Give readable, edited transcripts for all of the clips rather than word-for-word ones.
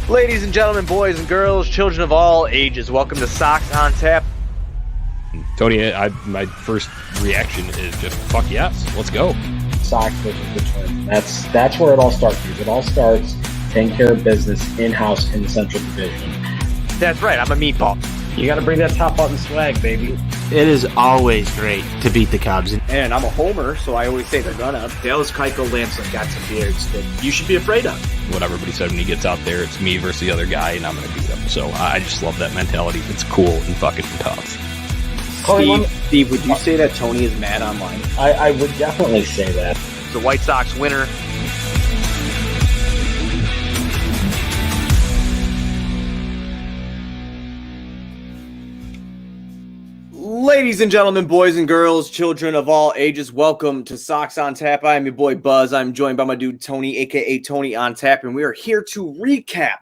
Ladies and gentlemen, boys and girls, children of all ages, welcome to Sox on Tap. Tony, my first reaction is just fuck yes, let's go. Sox versus the Twins. That's where it all starts. It all starts taking care of business in-house in the Central Division. That's right, I'm a meatball. You got to bring that top button swag, baby. It is always great to beat the Cubs. And I'm a homer, so I always say they're gonna. Dallas Keuchel Lansing got some beards that you should be afraid of. What everybody said when he gets out there, it's me versus the other guy, and I'm going to beat him. So I just love that mentality. It's cool and fucking tough. Steve, would you say that Tony is mad online? I would definitely say that. The White Sox winner. Ladies and gentlemen, boys and girls, children of all ages, welcome to Sox on Tap. I am your boy Buzz. I'm joined by my dude Tony, aka Tony on Tap, and we are here to recap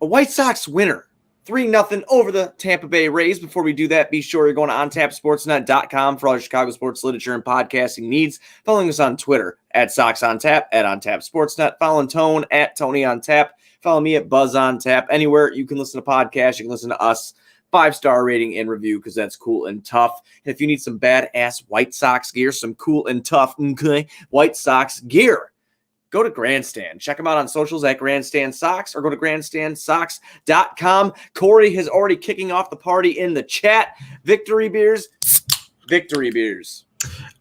a White Sox winner, 3-0 over the Tampa Bay Rays. Before we do that, be sure you're going to ontapsportsnet.com for all your Chicago sports literature and podcasting needs. Following us on Twitter at Sox on Tap, at OnTapSportsNet. Following Tone at Tony on Tap. Follow me at Buzz on Tap. Anywhere you can listen to podcasts, you can listen to us. 5-star rating and review because that's cool and tough. And if you need some badass White Sox gear, some cool and tough White Sox gear, go to Grandstand. Check them out on socials at Grandstand Sox or go to grandstandsox.com. Corey is already kicking off the party in the chat. Victory beers. Victory beers.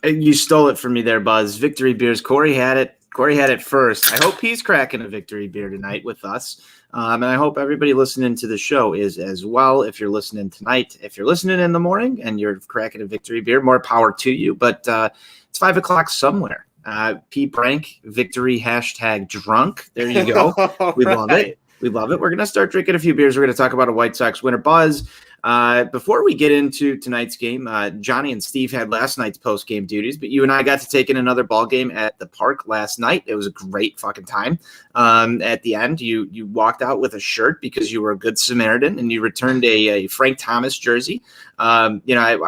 You stole it from me there, Buzz. Victory beers. Corey had it first. I hope he's cracking a victory beer tonight with us. And I hope everybody listening to the show is as well. If you're listening tonight, if you're listening in the morning and you're cracking a victory beer, more power to you. But it's 5 o'clock somewhere. Pete Brank, victory #drunk. There you go. We love it. We love it. We're going to start drinking a few beers. We're going to talk about a White Sox winner. Buzz, before we get into tonight's game, Johnny and Steve had last night's post-game duties, but you and I got to take in another ball game at the park last night. It was a great fucking time. At the end, you walked out with a shirt because you were a good Samaritan, and you returned a Frank Thomas jersey. I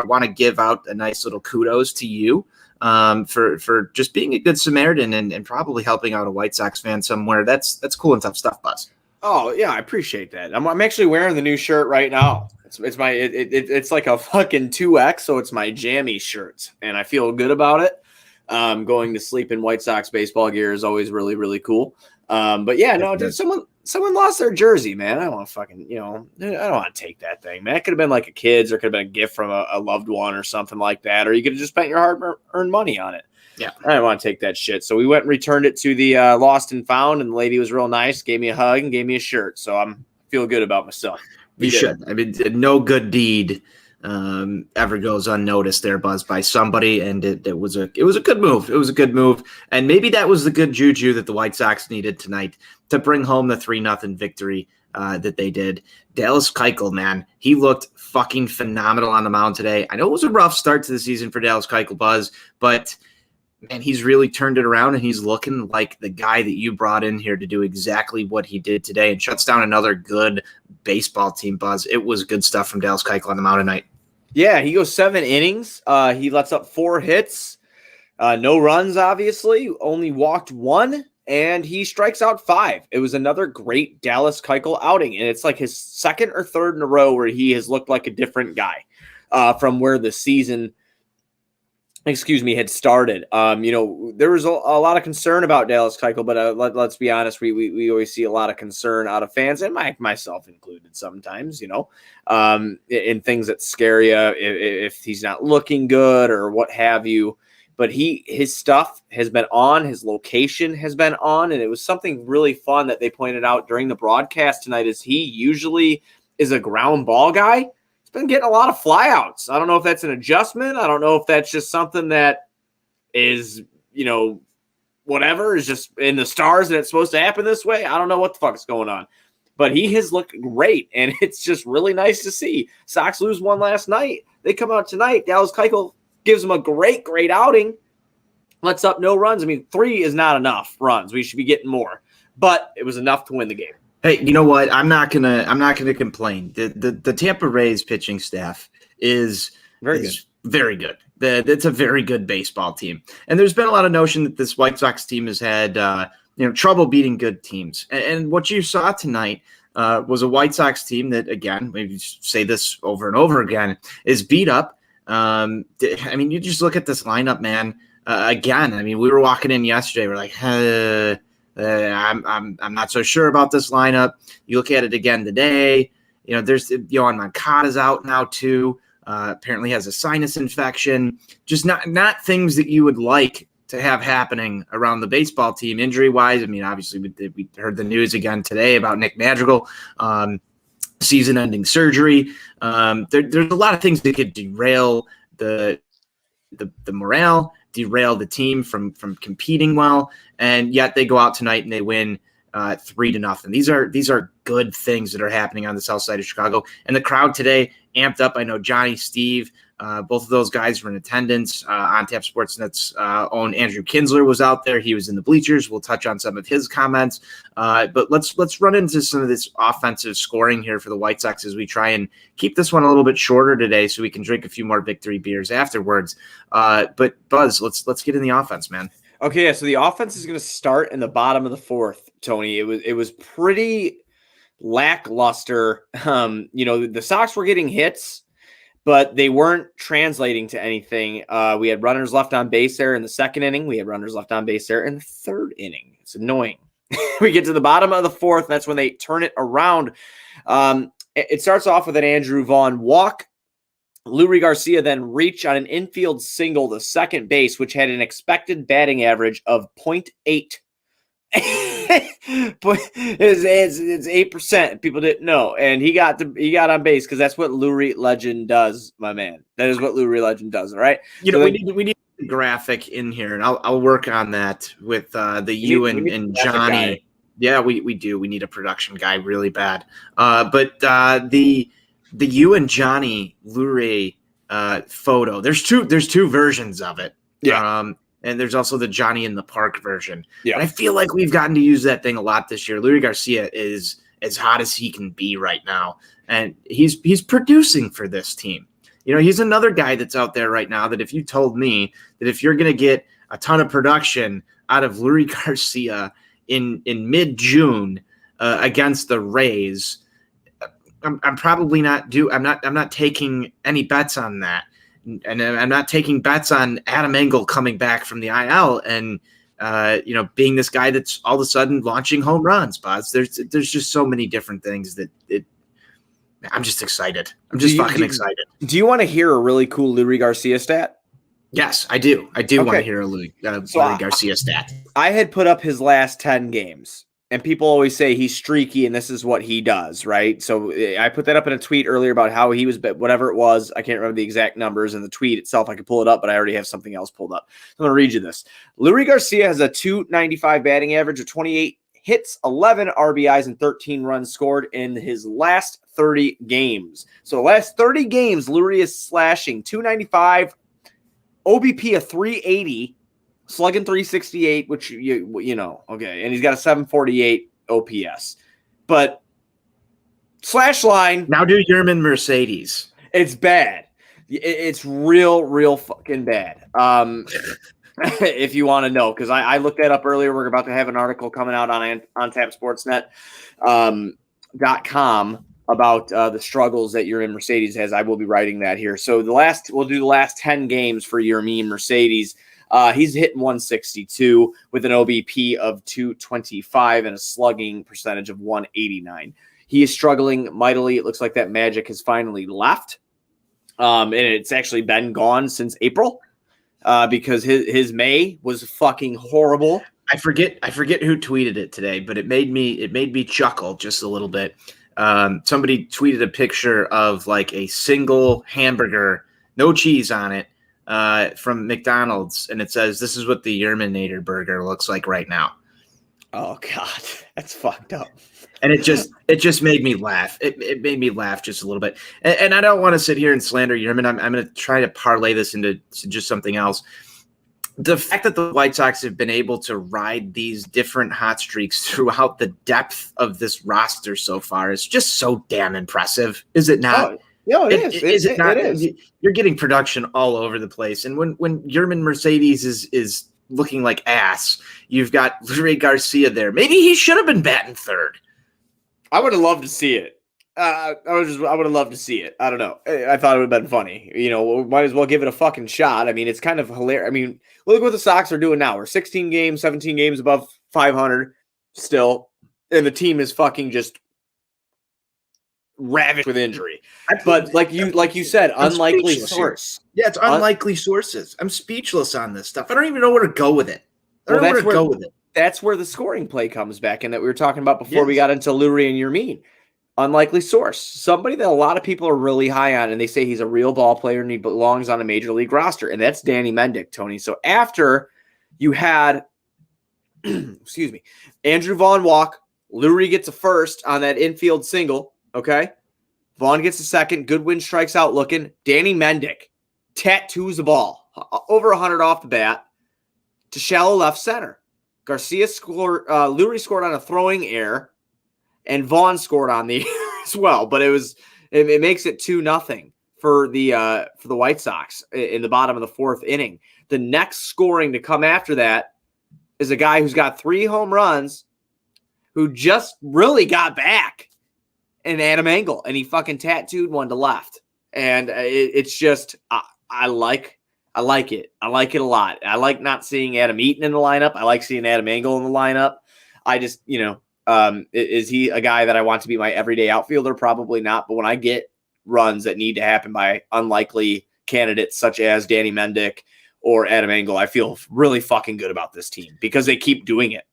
want to give out a nice little kudos to you. For just being a good Samaritan and probably helping out a White Sox fan somewhere. That's cool and tough stuff, Buzz. Oh yeah, I appreciate that. I'm actually wearing the new shirt right now. It's like a fucking 2X, so it's my jammy shirt, and I feel good about it. Going to sleep in White Sox baseball gear is always really, really cool. But yeah, no, dude, someone lost their jersey, man. I don't want to fucking, I don't want to take that thing, man. It could have been like a kid's, or could have been a gift from a loved one or something like that, or you could have just spent your hard-earned money on it. Yeah, I didn't want to take that shit. So we went and returned it to the Lost and Found, and the lady was real nice, gave me a hug and gave me a shirt. So I'm feel good about myself. You should. I mean, no good deed ever goes unnoticed there, Buzz, by somebody, and it was a good move. It was a good move, and maybe that was the good juju that the White Sox needed tonight to bring home the 3-0 victory that they did. Dallas Keuchel, man, he looked fucking phenomenal on the mound today. I know it was a rough start to the season for Dallas Keuchel, Buzz, but man, he's really turned it around, and he's looking like the guy that you brought in here to do exactly what he did today and shuts down another good baseball team, Buzz. It was good stuff from Dallas Keuchel on the mound tonight. Yeah, he goes 7 innings. He lets up 4 hits, no runs, obviously, only walked 1, and he strikes out 5. It was another great Dallas Keuchel outing, and it's like his second or third in a row where he has looked like a different guy from where the season had started. There was a lot of concern about Dallas Keuchel, but let's be honest, we always see a lot of concern out of fans, and myself included sometimes, in things that scare you if he's not looking good or what have you. But his stuff has been on, his location has been on, and it was something really fun that they pointed out during the broadcast tonight is he usually is a ground ball guy. Been getting a lot of flyouts. I don't know if that's an adjustment. I don't know if that's just something that is, whatever is just in the stars and it's supposed to happen this way. I don't know what the fuck is going on, but he has looked great, and it's just really nice to see. Sox lose 1 last night. They come out tonight. Dallas Keuchel gives them a great outing. Lets up no runs. I mean, 3 is not enough runs. We should be getting more, but it was enough to win the game. Hey, you know what? I'm not gonna complain. The Tampa Rays pitching staff is very good. It's a very good baseball team. And there's been a lot of notion that this White Sox team has had trouble beating good teams. And what you saw tonight was a White Sox team that, again, maybe say this over and over again, is beat up. I mean, you just look at this lineup, man. Again, I mean, we were walking in yesterday. We're like, I'm not so sure about this lineup. You look at it again today. There's Yohan Moncada's out now too. Apparently has a sinus infection. Just not things that you would like to have happening around the baseball team injury wise. I mean, obviously we heard the news again today about Nick Madrigal, season-ending surgery. There's a lot of things that could derail the morale, derail the team from competing well, and yet they go out tonight and they win 3-0. These are good things that are happening on the south side of Chicago, and the crowd today amped up. I know Johnny, Steve, both of those guys were in attendance. On Tap Sportsnet's own Andrew Kinsler was out there. He was in the bleachers. We'll touch on some of his comments, but let's run into some of this offensive scoring here for the White Sox as we try and keep this one a little bit shorter today, so we can drink a few more victory beers afterwards. But Buzz, let's get in the offense, man. Okay, yeah, so the offense is going to start in the bottom of the fourth, Tony. It was pretty lackluster. The Sox were getting hits, but they weren't translating to anything. We had runners left on base there in the second inning. We had runners left on base there in the third inning. It's annoying. We get to the bottom of the fourth. That's when they turn it around. It starts off with an Andrew Vaughn walk. Leury Garcia then reached on an infield single to second base, which had an expected batting average of 0.8. It's 8%. People didn't know, and he got on base because that's what Leury Legend does, my man. That is what Leury Legend does. All right. We need a graphic in here, and I'll work on that with you and Johnny. Yeah, we do. We need a production guy really bad. But the you and Johnny Leury photo. There's two versions of it. Yeah. And there's also the Johnny in the Park version. Yeah. And I feel like we've gotten to use that thing a lot this year. Leury Garcia is as hot as he can be right now. And he's producing for this team. He's another guy that's out there right now that if you told me that if you're going to get a ton of production out of Leury Garcia in mid-June against the Rays, I'm probably not I'm not taking any bets on that. And I'm not taking bets on Adam Engel coming back from the IL and, being this guy that's all of a sudden launching home runs, Buzz. There's just so many different things I'm just excited. I'm just fucking excited. Do you want to hear a really cool Leury Garcia stat? Yes, I do. I do want to hear a Leury Garcia stat. I had put up his last 10 games. And people always say he's streaky and this is what he does, right? So I put that up in a tweet earlier about how he was, whatever it was. I can't remember the exact numbers in the tweet itself. I could pull it up, but I already have something else pulled up. I'm going to read you this. Leury Garcia has a .295 batting average of 28 hits, 11 RBIs, and 13 runs scored in his last 30 games. So the last 30 games, Leury is slashing .295, OBP of 380, slugging 368, which okay, and he's got a 748 OPS. But slash line now do Yerman Mercedes. It's bad. It's real fucking bad. If you want to know, because I looked that up earlier. We're about to have an article coming out on tapsportsnet.com about the struggles that Yermin Mercedes has. I will be writing that here. So we'll do the last 10 games for Yermin Mercedes. He's hitting 162 with an OBP of 225 and a slugging percentage of 189. He is struggling mightily. It looks like that magic has finally left. And it's actually been gone since April because his May was fucking horrible. I forget who tweeted it today, but it made me chuckle just a little bit. Somebody tweeted a picture of like a single hamburger, no cheese on it, from McDonald's, and it says, "This is what the Yerminator burger looks like right now." Oh God, that's fucked up. And it just made me laugh. It made me laugh just a little bit. And I don't want to sit here and slander Yermin. I'm going to try to parlay this into just something else. The fact that the White Sox have been able to ride these different hot streaks throughout the depth of this roster so far is just so damn impressive, is it not? No, it is. Is it not? It is. You're getting production all over the place, and when Yermin Mercedes is looking like ass. You've got Luis Garcia there. Maybe he should have been batting third. I would have loved to see it. I would have loved to see it. I don't know. I thought it would have been funny. We might as well give it a fucking shot. I mean, it's kind of hilarious. I mean, look what the Sox are doing now. We're 16 games, 17 games above 500 still, and the team is fucking just ravaged with injury. But like you said, unlikely source. Yeah, it's unlikely sources. I'm speechless on this stuff. I don't even know where to go with it. That's where the scoring play comes back in that we were talking about before we got into Lurie and Yermin. Unlikely source. Somebody that a lot of people are really high on, and they say he's a real ball player and he belongs on a major league roster, and that's Danny Mendick, Tony. So after you had, excuse me, Andrew Vaughn walk, Lurie gets a first on that infield single, okay? Vaughn gets a second, Goodwin strikes out looking. Danny Mendick tattoos the ball, over 100 off the bat, to shallow left center. Garcia scored, Lurie scored on a throwing error, and Vaughn scored on the as well, but it makes it 2-0 for the White Sox in the bottom of the fourth inning. The next scoring to come after that is a guy who's got 3 home runs, who just really got back, in Adam Engel, and he fucking tattooed one to left, and it's just I like it. I like it a lot. I like not seeing Adam Eaton in the lineup. I like seeing Adam Engel in the lineup. I just is he a guy that I want to be my everyday outfielder? Probably not. But when I get runs that need to happen by unlikely candidates such as Danny Mendick or Adam Engel, I feel really fucking good about this team because they keep doing it.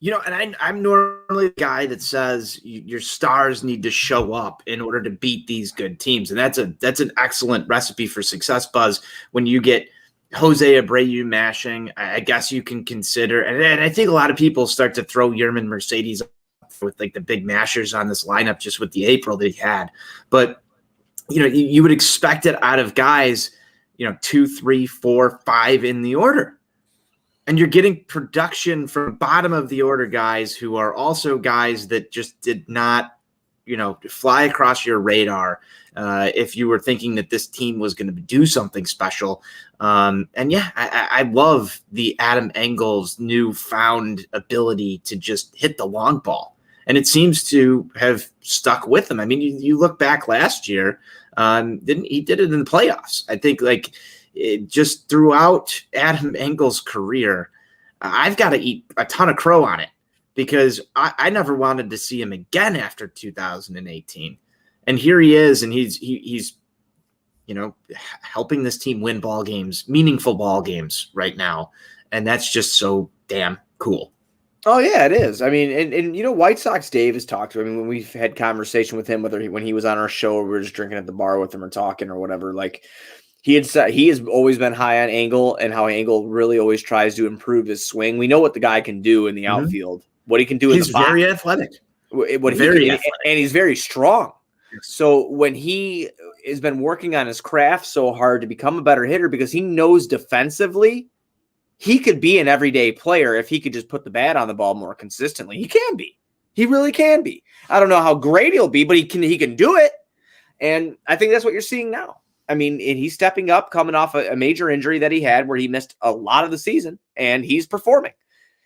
And I'm normally the guy that says your stars need to show up in order to beat these good teams. And that's an excellent recipe for success, Buzz. When you get Jose Abreu mashing, I guess you can consider, and I think a lot of people start to throw Yermin Mercedes with like the big mashers on this lineup just with the April that he had. But, you would expect it out of guys, 2, 3, 4, 5 in the order. And you're getting production from bottom of the order guys who are also guys that just did not, fly across your radar if you were thinking that this team was going to do something special. I love the Adam Engel's newfound ability to just hit the long ball. And it seems to have stuck with him. I mean, you look back last year, he did it in the playoffs. I think just throughout Adam Engel's career, I've got to eat a ton of crow on it because I never wanted to see him again after 2018. And here he is, and he's helping this team win ball games, meaningful ball games right now. And that's just so damn cool. Oh, yeah, it is. I mean, and White Sox Dave has talked to him. I mean, when we've had conversation with him, when he was on our show or we were just drinking at the bar with him or talking or whatever, he had said he has always been high on Engel and how Engel really always tries to improve his swing. We know what the guy can do in the outfield, what he can do in the box. He's very athletic. And he's very strong. So when he has been working on his craft so hard to become a better hitter because he knows defensively he could be an everyday player if he could just put the bat on the ball more consistently. He can be. He really can be. I don't know how great he'll be, but he can do it. And I think that's what you're seeing now. I mean, and he's stepping up, coming off a major injury that he had where he missed a lot of the season, and he's performing.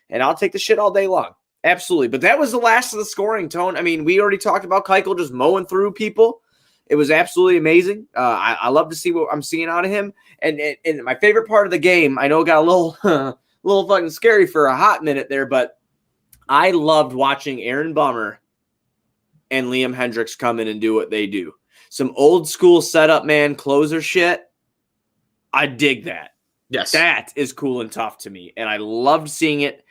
And I'll take the shit all day long. Absolutely. But that was the last of the scoring, Tone. I mean, we already talked about Keuchel just mowing through people. It was absolutely amazing. I love to see what I'm seeing out of him. And my favorite part of the game, I know it got a little fucking scary for a hot minute there, but I loved watching Aaron Bummer and Liam Hendricks come in and do what they do. Some old school setup, man, closer shit. I dig that. Yes. That is cool and tough to me. And I loved seeing it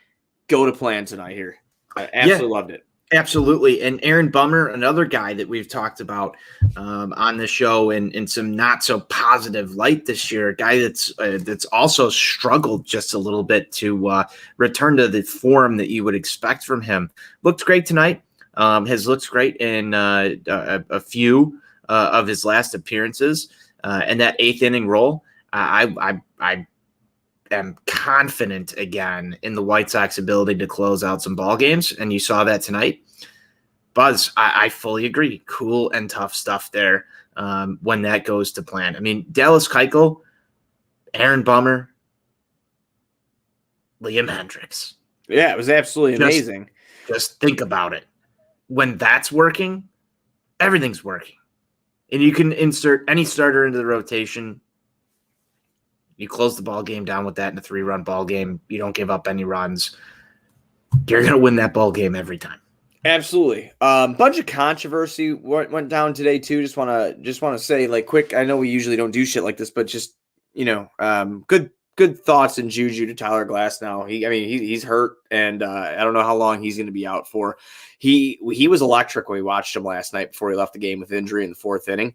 go to plan tonight here. I absolutely loved it. Absolutely. And Aaron Bummer, another guy that we've talked about on the show in some not so positive light this year, a guy that's also struggled just a little bit to return to the form that you would expect from him. Looked great tonight. Has looked great in a few of his last appearances. And that 8th inning role, I am confident again in the White Sox ability to close out some ball games, and you saw that tonight. Buzz, I fully agree. Cool and tough stuff there when that goes to plan. I mean, Dallas Keuchel, Aaron Bummer, Liam Hendricks. Yeah, it was absolutely amazing. Just think about it. When that's working, everything's working. And you can insert any starter into the rotation. You close the ball game down with that in a 3-run ball game. You don't give up any runs. You're going to win that ball game every time. Absolutely. Bunch of controversy went down today too. Just want to say like quick. I know we usually don't do shit like this, but just good thoughts and juju to Tyler Glasnow. He's hurt, and I don't know how long he's going to be out for. He was electric when we watched him last night before he left the game with injury in the 4th inning.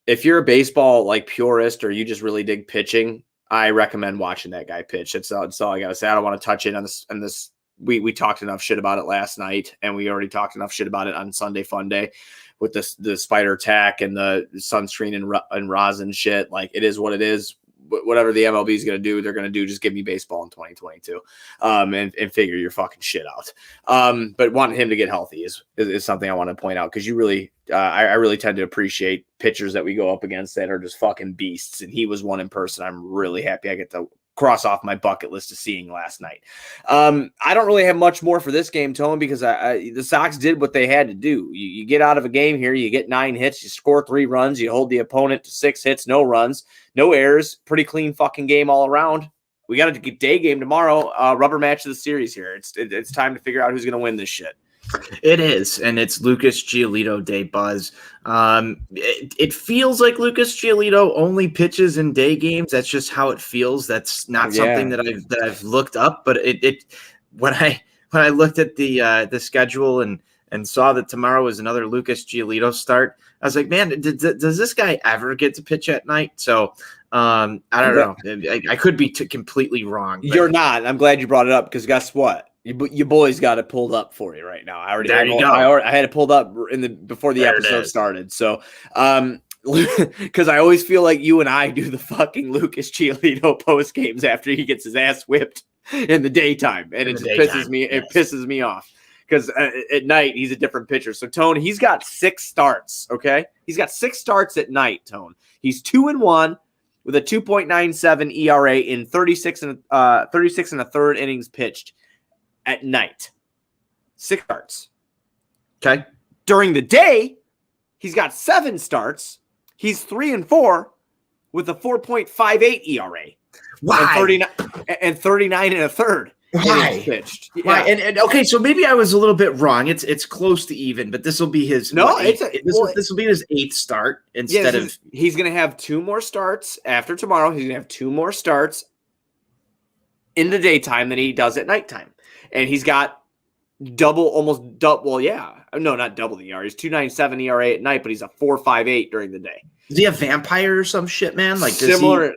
If you're a baseball like purist or you just really dig pitching, I recommend watching that guy pitch. That's all I gotta say. I don't want to touch in on this. We talked enough shit about it last night, and we already talked enough shit about it on Sunday Fun Day with the spider attack and the sunscreen and rosin shit. Like, it is what it is. Whatever the MLB is going to do, they're going to do. Just give me baseball in 2022, and figure your fucking shit out. But wanting him to get healthy is something I want to point out, because you really, I really tend to appreciate pitchers that we go up against that are just fucking beasts, and he was one in person. I'm really happy I get to cross off my bucket list of seeing last night. I don't really have much more for this game, Tone, because the Sox did what they had to do. You get out of a game here, you get 9 hits, you score 3 runs, you hold the opponent to 6 hits, no runs, no errors, pretty clean fucking game all around. We got a day game tomorrow, rubber match of the series here. It's time to figure out who's going to win this shit. It is, and it's Lucas Giolito Day, Buzz. It feels like Lucas Giolito only pitches in day games. That's just how it feels. That's not something that I've looked up, but when I looked at the schedule and saw that tomorrow is another Lucas Giolito start, I was like, man, does this guy ever get to pitch at night? So I don't know. I could be completely wrong. You're not. I'm glad you brought it up, because guess what? You boys got it pulled up for you right now. I had it pulled up before the episode started. So, because I always feel like you and I do the fucking Lucas Giolito post games after he gets his ass whipped in the daytime, and it just pisses me. Yes. It pisses me off, because at night he's a different pitcher. So Tone, he's got 6 starts. Okay, he's got 6 starts at night. Tone, he's 2-1 with a 2.97 ERA in 36 and a third innings pitched at night. 6 starts. Okay. During the day, he's got 7 starts. He's 3-4 with a 4.58 ERA. Why? And 39 and a third. Why? Pitched. Yeah. Why? And okay, so maybe I was a little bit wrong. It's close to even, but this will be his this will be his 8th start instead of. He's going to have 2 more starts after tomorrow. He's going to have 2 more starts in the daytime than he does at nighttime. And he's got almost double. Well, yeah. No, not double the ERA. He's 2.97 ERA at night, but he's a 4.58 during the day. Is he a vampire or some shit, man? Like similar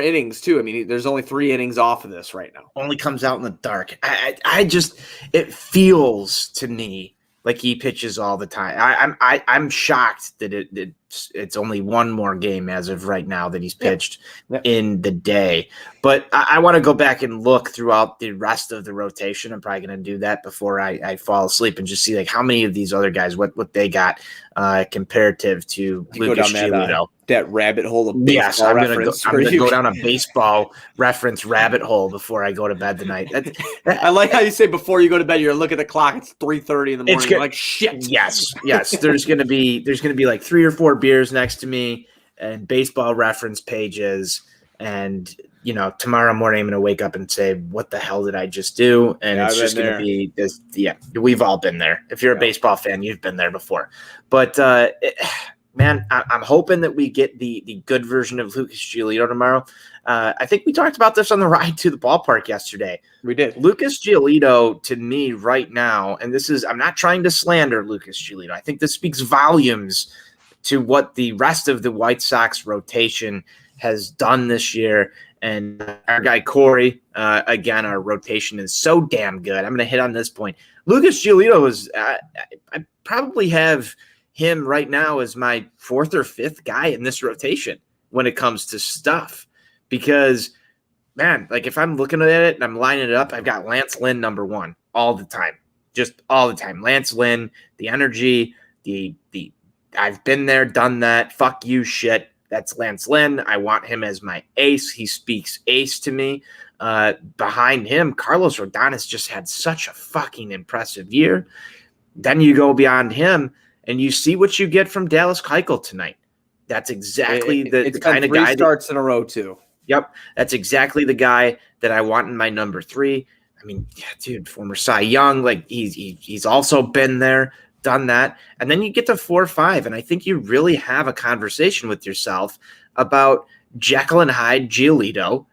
innings too. I mean, there's only 3 innings off of this right now. Only comes out in the dark. It feels to me like he pitches all the time. I'm shocked that it's only 1 more game as of right now that he's pitched in the day. But I want to go back and look throughout the rest of the rotation. I'm probably going to do that before I fall asleep and just see like how many of these other guys, what they got comparative to Lucas Giolito. That rabbit hole of baseball. Yes, I'm going to go down a baseball reference rabbit hole before I go to bed tonight. I like how you say before you go to bed, you're looking at the clock. It's 3:30 in the morning. You're like, shit. Yes. There's going to be like 3 or 4 beers next to me and baseball reference pages. And, tomorrow morning I'm going to wake up and say, what the hell did I just do? And it's just going to be this. Yeah, we've all been there. If you're a baseball fan, you've been there before. But, man, I'm hoping that we get the good version of Lucas Giolito tomorrow. I think we talked about this on the ride to the ballpark yesterday. We did. Lucas Giolito, to me right now, and I'm not trying to slander Lucas Giolito. I think this speaks volumes to what the rest of the White Sox rotation has done this year. And our guy Corey, again, our rotation is so damn good. I'm going to hit on this point. Lucas Giolito is I probably have him right now as my 4th or 5th guy in this rotation when it comes to stuff. Because, man, like if I'm looking at it and I'm lining it up, I've got Lance Lynn number 1 all the time. Just all the time. Lance Lynn, the energy, the I've been there, done that, fuck you shit. That's Lance Lynn. I want him as my ace. He speaks ace to me. Behind him, Carlos Rodon has just had such a fucking impressive year. Then you go beyond him, and you see what you get from Dallas Keuchel tonight. That's exactly the kind of guy. Starts in a row too. Yep, that's exactly the guy that I want in my number 3. I mean, yeah, dude, former Cy Young, like he's also been there, done that. And then you get to 4 or 5, and I think you really have a conversation with yourself about Jekyll and Hyde Giolito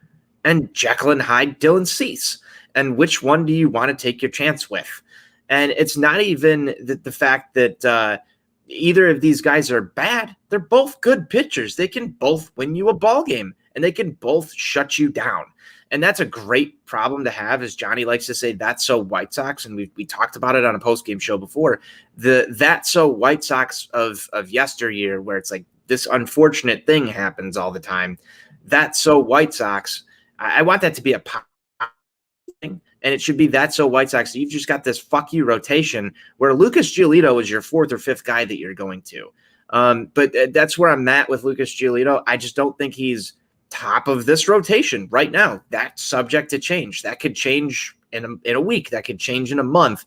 and Jekyll and Hyde Dylan Cease, and which one do you want to take your chance with? And it's not even the fact that either of these guys are bad. They're both good pitchers. They can both win you a ball game, and they can both shut you down. And that's a great problem to have, as Johnny likes to say, that's so White Sox. And we talked about it on a post-game show before. That's so White Sox of yesteryear, where it's like this unfortunate thing happens all the time. That's so White Sox. I want that to be a thing. And it should be that's so White Sox. You've just got this fuck you rotation where Lucas Giolito is your 4th or 5th guy that you're going to. But that's where I'm at with Lucas Giolito. I just don't think he's top of this rotation right now. That's subject to change. That could change in a week. That could change in a month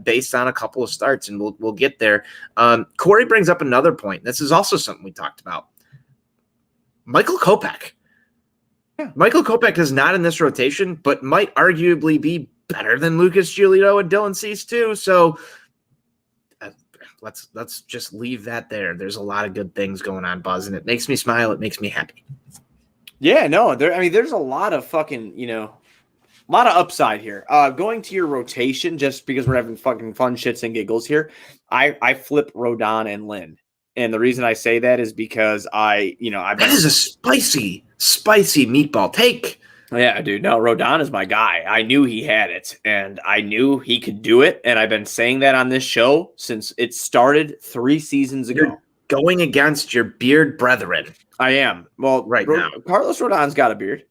based on a couple of starts, and we'll get there. Corey brings up another point. This is also something we talked about. Michael Kopech. Yeah. Michael Kopech is not in this rotation, but might arguably be better than Lucas Giolito and Dylan Cease too. So let's just leave that there. There's a lot of good things going on, Buzz, and it makes me smile. It makes me happy. Yeah, no, there's a lot of fucking, a lot of upside here. Going to your rotation, just because we're having fucking fun shits and giggles here, I flip Rodon and Lynn. And the reason I say that is because that is a spicy meatball take. Yeah, dude. No, Rodon is my guy. I knew he had it, and I knew he could do it. And I've been saying that on this show since it started 3 seasons ago. You're going against your beard brethren. I am. Well, now. Carlos Rodon's got a beard.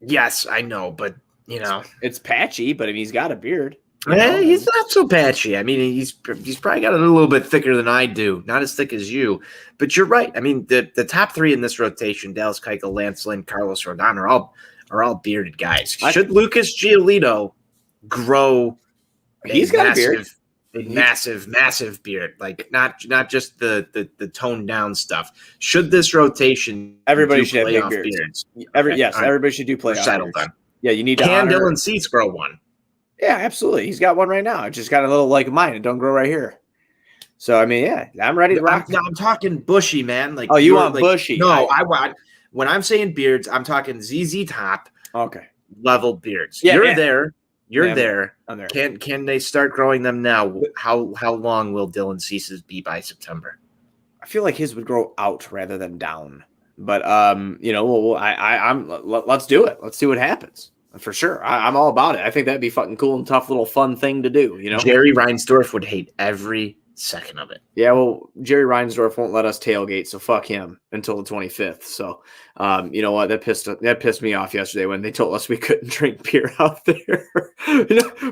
Yes, I know, but, It's patchy, but he's got a beard. He's not so patchy. I mean, he's probably got a little bit thicker than I do. Not as thick as you. But you're right. I mean, the top 3 in this rotation, Dallas Keuchel, Lance Lynn, Carlos Rodon, are all bearded guys. Should Lucas Giolito grow he's got a beard. Massive beard, like not just the toned down stuff. Should this rotation everybody should have big beards? Everybody should do playoff beards. Done. Yeah, you need to Can Dylan Cease grow one? Yeah, absolutely. He's got one right now. It just got a little like mine. It don't grow right here. So I mean, yeah, I'm ready to rock. I'm talking bushy, man. Like, you want bushy? No, I want. When I'm saying beards, I'm talking ZZ Top. Okay. Level beards. Yeah, You're there. You're there. I'm there. Can they start growing them now? How long will Dylan Cease's be by September? I feel like his would grow out rather than down. But let's do it. Let's see what happens. For sure. I'm all about it. I think that'd be fucking cool and tough little fun thing to do, Jerry Reinsdorf would hate every second of it. Yeah, well, Jerry Reinsdorf won't let us tailgate, so fuck him until the 25th. So, you know what? That pissed me off yesterday when they told us we couldn't drink beer out there,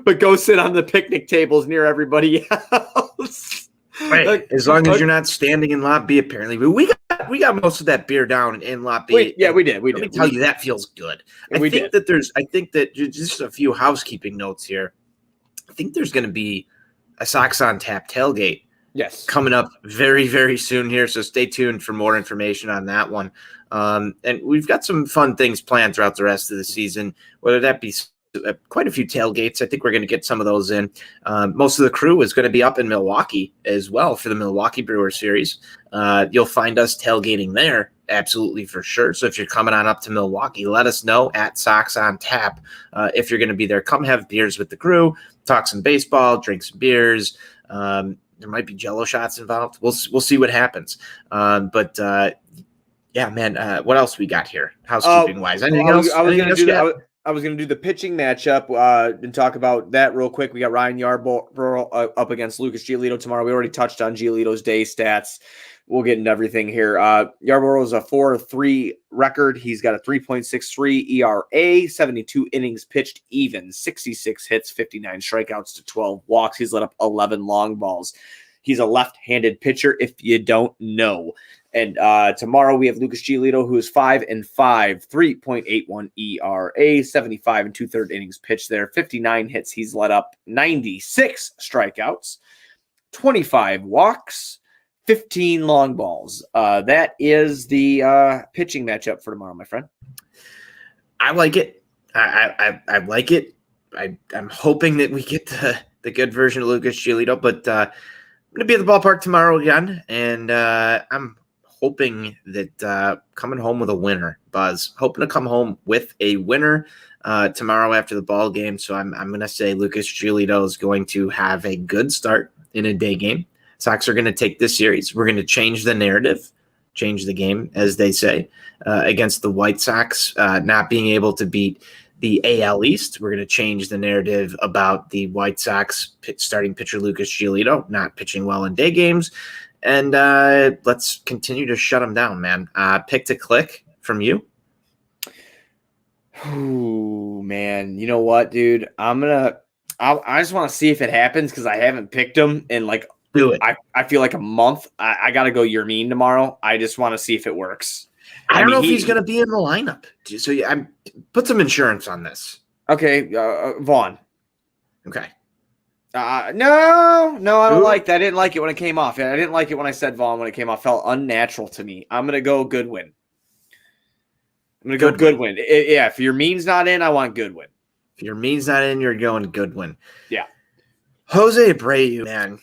but go sit on the picnic tables near everybody else. Right. As long as you're not standing in Lot B, apparently. But we got most of that beer down in Lot B. We did. Let me tell you, that feels good. I think that just a few housekeeping notes here. I think there's going to be a Sox on Tap tailgate. Yes. Coming up very, very soon here. So stay tuned for more information on that one. And we've got some fun things planned throughout the rest of the season, whether that be quite a few tailgates. I think we're going to get some of those in. Most of the crew is going to be up in Milwaukee as well for the Milwaukee Brewers series. You'll find us tailgating there, absolutely, for sure. So if you're coming on up to Milwaukee, let us know at Sox on Tap. If you're going to be there, come have beers with the crew, talk some baseball, drink some beers. There might be Jello shots involved. We'll see what happens. Yeah, man. What else we got here, housekeeping wise? Anything else? I was going to do the pitching matchup and talk about that real quick. We got Ryan Yarbrough up against Lucas Giolito tomorrow. We already touched on Giolito's day stats. We'll get into everything here. Yarbrough is a 4.3 record. He's got a 3.63 ERA, 72 innings pitched even, 66 hits, 59 strikeouts to 12 walks. He's let up 11 long balls. He's a left-handed pitcher if you don't know. And tomorrow we have Lucas Giolito, who is 5-5, 3.81 ERA, 75 and 2/3 innings pitched there, 59 hits. He's let up 96 strikeouts, 25 walks, 15 long balls. That is the pitching matchup for tomorrow, my friend. I like it. I like it. I'm hoping that we get the good version of Lucas Giolito, but I'm going to be at the ballpark tomorrow again, and I'm hoping that coming home with a winner, Buzz. Hoping to come home with a winner tomorrow after the ball game. So I'm going to say Lucas Giolito is going to have a good start in a day game. Sox are going to take this series. We're going to change the narrative, change the game, as they say, against the White Sox not being able to beat the AL East. We're going to change the narrative about the White Sox starting pitcher Lucas Giolito not pitching well in day games. And let's continue to shut him down, man. Pick to click from you. Ooh, man. You know what, dude? I just want to see if it happens because I haven't picked him in like Do it. I feel like a month. I got to go Yermin tomorrow. I just want to see if it works. I don't know if he's going to be in the lineup. So I put some insurance on this. Okay, Vaughn. Okay. No, I don't like that. I didn't like it when it came off. I didn't like it when I said Vaughn when it came off. It felt unnatural to me. I'm going to go Goodwin. Goodwin. Yeah, if Yermin's not in, I want Goodwin. If Yermin's not in, you're going Goodwin. Yeah. Jose Abreu, man.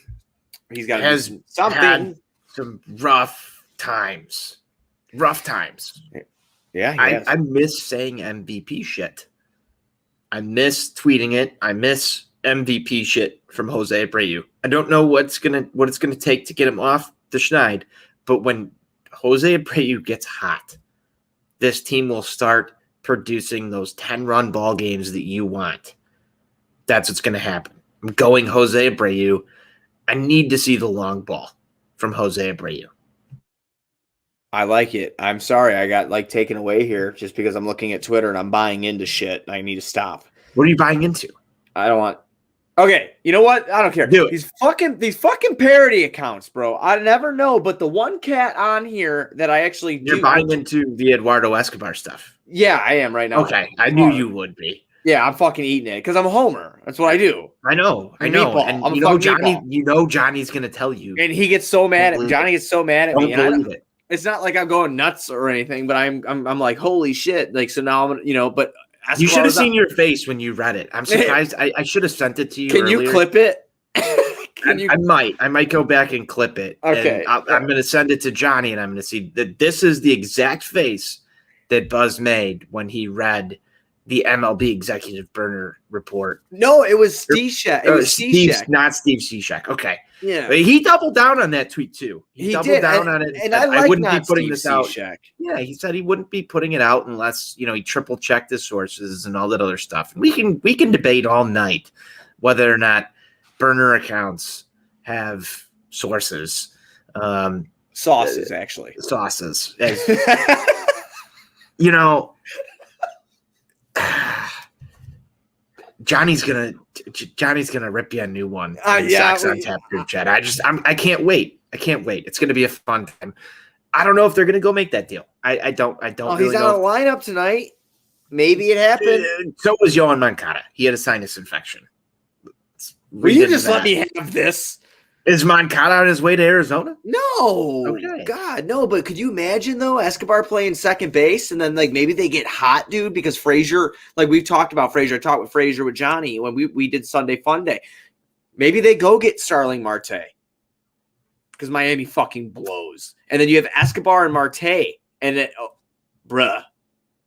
He's got something. Had some rough times. Yeah, I miss saying MVP shit. I miss tweeting it. I miss MVP shit from Jose Abreu. I don't know what it's gonna take to get him off the schneid, but when Jose Abreu gets hot, this team will start producing those 10-run ball games that you want. That's what's gonna happen. I'm going Jose Abreu. I need to see the long ball from Jose Abreu. I like it. I'm sorry I got taken away here just because I'm looking at Twitter and I'm buying into shit. I need to stop. What are you buying into? I don't want. Okay, you know what? I don't care. Do it. These fucking parody accounts, bro. I never know, but the one cat on here that I actually You're buying into the Eduardo Escobar stuff. Yeah, I am right now. Okay, I knew you would be. Yeah, I'm fucking eating it because I'm a homer. That's what I do. I know. Meatball. And you know Johnny's gonna tell you. And he gets so mad at Johnny gets so mad at me. Don't believe it. It's not like I'm going nuts or anything, but I'm like, holy shit. Like, so now I'm, but you should have seen your face when you read it. I'm surprised. I should have sent it to you. Can earlier. You clip it? I might go back and clip it. Okay. I'm going to send it to Johnny, and I'm going to see that this is the exact face that Buzz made when he read the MLB executive burner report. No, it was Steve. It was Steve, not Steve Cishek. Okay. Yeah. But he doubled down on that tweet too. He doubled down on it. And I wouldn't not be putting Steve this out. Cishek. Yeah, he said he wouldn't be putting it out unless, he triple checked his sources and all that other stuff. We can debate all night whether or not burner accounts have sources. Sauces, actually. Sauces. Johnny's gonna rip you a new one. Sox on Tap group chat. I can't wait. It's gonna be a fun time. I don't know if they're gonna go make that deal. I don't. Oh, really he's out of the lineup tonight. Maybe it happened. So was Yohan Moncada. He had a sinus infection. Will you just let me have this? Is Moncada on his way to Arizona? No. Okay. God, no. But could you imagine, though, Escobar playing second base and then, maybe they get hot, dude, because Frazier, we've talked about Frazier. I talked with Frazier with Johnny when we did Sunday Fun Day. Maybe they go get Starling Marte because Miami fucking blows. And then you have Escobar and Marte. And then, bruh.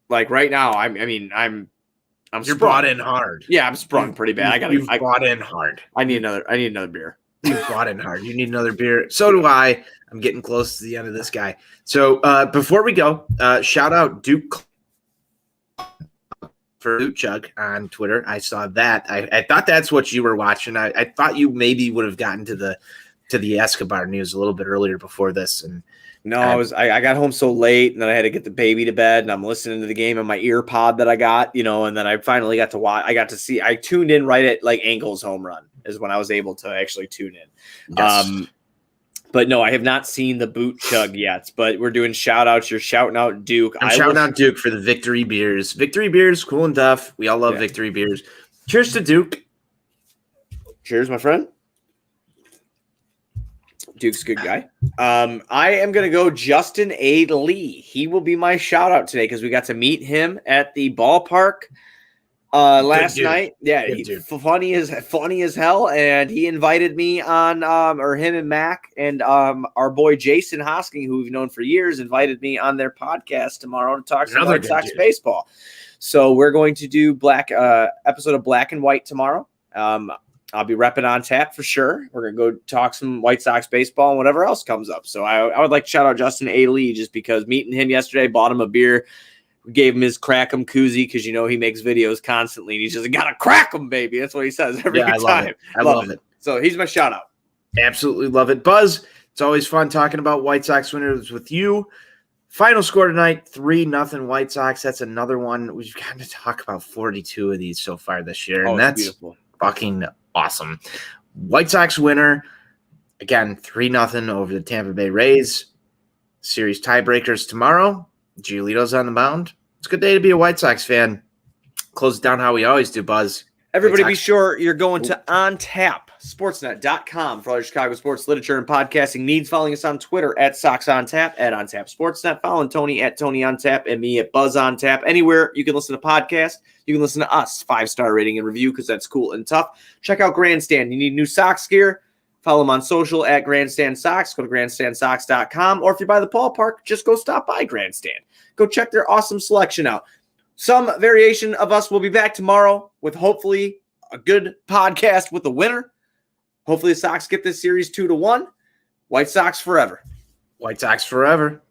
Right now, I'm You're sprung. brought in hard. Yeah, I'm sprung pretty bad. You've brought in hard. I need another beer. You brought in hard. You need another beer. So do I. I'm getting close to the end of this guy. So before we go, shout out Duke for Duke Chug on Twitter. I saw that. I thought that's what you were watching. I thought you maybe would have gotten to the Escobar news a little bit earlier before this. And no, I got home so late, and then I had to get the baby to bed, and I'm listening to the game on my ear pod that I got, and then I finally got to watch. I tuned in right at Angle's home run is when I was able to actually tune in. Yes. But no, I have not seen the boot chug yet. But we're doing shout outs. You're shouting out Duke. I'm shouting out Duke for the Victory Beers. Victory Beers, cool and tough. We all love Victory Beers. Cheers to Duke. Cheers, my friend. Duke's a good guy. I am going to go Justin A. Lee. He will be my shout out today because we got to meet him at the ballpark last night. Yeah, funny as hell. And he invited me on, or him and Mac and our boy Jason Hosking, who we've known for years, invited me on their podcast tomorrow to talk some White Sox baseball. So we're going to do episode of Black and White tomorrow. I'll be repping on tap for sure. We're going to go talk some White Sox baseball and whatever else comes up. So I would like to shout out Justin A. Lee just because meeting him yesterday, bought him a beer. We gave him his crack 'em koozie because, he makes videos constantly. And he's just, got to crack 'em, baby. That's what he says every time. I love it. So he's my shout out. Absolutely love it. Buzz, it's always fun talking about White Sox winners with you. Final score tonight, 3-0 White Sox. That's another one. We've got to talk about 42 of these so far this year. And that's beautiful. Fucking awesome. White Sox winner, again, 3-0 over the Tampa Bay Rays. Series tiebreakers tomorrow. Giolito's on the mound. It's a good day to be a White Sox fan. Close it down how we always do, Buzz. Everybody be sure you're going to ontapsportsnet.com for all your Chicago sports literature and podcasting needs. Following us on Twitter at SoxOnTap, at OnTapSportsNet. Following Tony at TonyOnTap and me at BuzzOnTap. Anywhere you can listen to podcasts, you can listen to us. 5-star rating and review because that's cool and tough. Check out Grandstand. You need new Sox gear? Follow them on social at Grandstand Sox. Go to grandstandsox.com. Or if you're by the ballpark, just go stop by Grandstand. Go check their awesome selection out. Some variation of us will be back tomorrow with hopefully a good podcast with a winner. Hopefully the Sox get this series 2-1. White Sox forever. White Sox forever.